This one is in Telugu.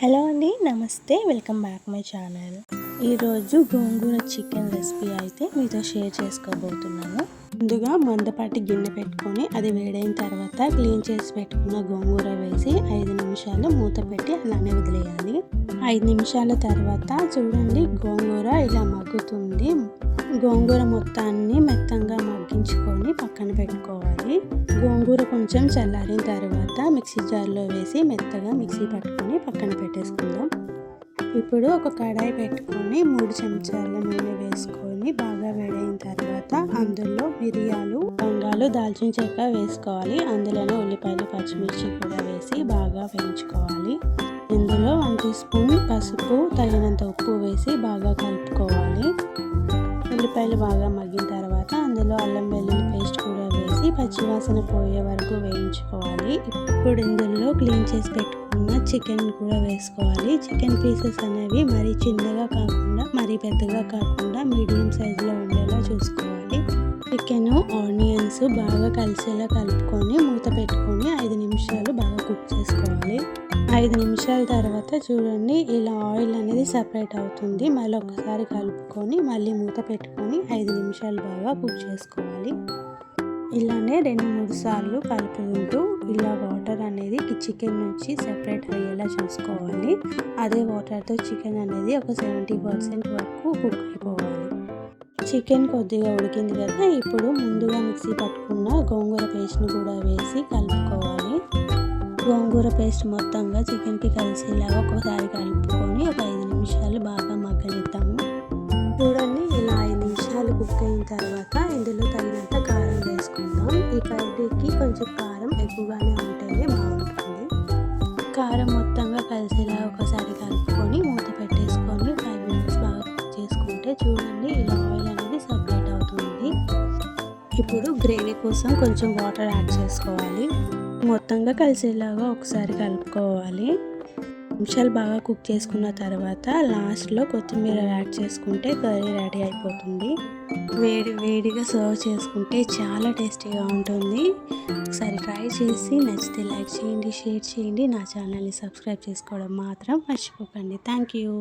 హలో అండి, నమస్తే. Welcome back my channel. ఈరోజు గోంగూర చికెన్ రెసిపీ అయితే మీతో షేర్ చేసుకోబోతున్నాను. ముందుగా మందపాటి గిన్నె పెట్టుకొని అది వేడైన తర్వాత క్లీన్ చేసి పెట్టుకున్న గోంగూర వేసి 5 నిమిషాలు మూత పెట్టి అలానే వదిలేయాలి. 5 నిమిషాల తర్వాత చూడండి, గోంగూర ఇలా మగ్గుతుంది. గోంగూర మొత్తాన్ని మెత్తంగా మగ్గించుకొని పక్కన పెట్టుకోవాలి. గోంగూర కొంచెం చల్లారిన తర్వాత మిక్సీ జార్లో వేసి మెత్తగా మిక్సీ పట్టుకొని పక్కన పెట్టేసుకుందాం. ఇప్పుడు ఒక కడాయి పెట్టుకొని 3 చెంచాల నూనె వేసుకొని బాగా వేడైన తర్వాత అందులో మిరియాలు, లవంగాలు, దాల్చిన చెక్క వేసుకోవాలి. అందులోనే ఉల్లిపాయలు, పచ్చిమిర్చి కూడా వేసి బాగా వేయించుకోవాలి. ఇందులో 1 టీ స్పూన్ పసుపు, తగినంత ఉప్పు వేసి బాగా కలుపుకోవాలి. ఉల్లిపాయలు బాగా మగ్గిన తర్వాత అందులో అల్లం వెల్లుల్లి పేస్ట్ కూడా వేసి పచ్చివాసన పోయే వరకు వేయించుకోవాలి. ఇప్పుడు ఇందులో క్లీన్ చేసి పెట్టుకున్న చికెన్ కూడా వేసుకోవాలి. చికెన్ పీసెస్ అనేవి మరీ చిన్నగా కాకుండా మరీ పెద్దగా కాకుండా మీడియం సైజులో ఉండేలా చూసుకోవాలి. చికెన్, ఆనియన్స్ బాగా కలిసేలా కలుపుకొని మూత పెట్టుకొని 5 నిమిషాలు బాగా కుక్ చేసుకోవాలి. 5 నిమిషాల తర్వాత చూడండి, ఇలా ఆయిల్ అనేది సపరేట్ అవుతుంది. మళ్ళీ ఒకసారి కలుపుకొని మళ్ళీ మూత పెట్టుకొని 5 నిమిషాలు బాగా కుక్ చేసుకోవాలి. ఇలానే 2-3 సార్లు కలుపుకుంటూ ఇలా వాటర్ అనేది చికెన్ నుంచి సెపరేట్ అయ్యేలా చూసుకోవాలి. అదే వాటర్తో చికెన్ అనేది ఒక 70% వరకు కుక్ అయిపోవాలి. చికెన్ కొద్దిగా ఉడికింది కదా, ఇప్పుడు ముందుగా మిక్సీ పట్టుకున్న గోంగూర పేస్ట్ని కూడా వేసి కలుపుకోవాలి. గోంగూర పేస్ట్ మొత్తంగా చికెన్కి కలిసేలాగా ఒకసారి కలుపుకొని ఒక 5 నిమిషాలు బాగా మగ్గనిద్దాము. చూడండి, ఇలా 5 నిమిషాలు కుక్ అయిన తర్వాత ఇందులో తగినంత కారం వేసుకుందాం. ఈ కర్రీకి కొంచెం కారం ఎక్కువగానే ఉంటేనే బాగుంటుంది. కారం మొత్తంగా కలిసేలా ఒకసారి కలుపుకొని మూత పెట్టేసుకొని 5 మినిట్స్ బాగా కుక్ చేసుకుంటే చూడండి, ఇలా ఆయిల్ అనేది సపరేట్ అవుతుంది. ఇప్పుడు గ్రేవీ కోసం కొంచెం వాటర్ యాడ్ చేసుకోవాలి. మొత్తంగా కలిసేలాగా ఒకసారి కలుపుకోవాలి. నిమిషాలు బాగా కుక్ చేసుకున్న తర్వాత లాస్ట్లో కొత్తిమీర యాడ్ చేసుకుంటే కర్రీ రెడీ అయిపోతుంది. వేడిగా సర్వ్ చేసుకుంటే చాలా టేస్టీగా ఉంటుంది. ఒకసారి ట్రై చేసి నచ్చితే లైక్ చేయండి, షేర్ చేయండి. నా ఛానల్ని సబ్స్క్రైబ్ చేసుకోవడం మాత్రం మర్చిపోకండి. Thank you.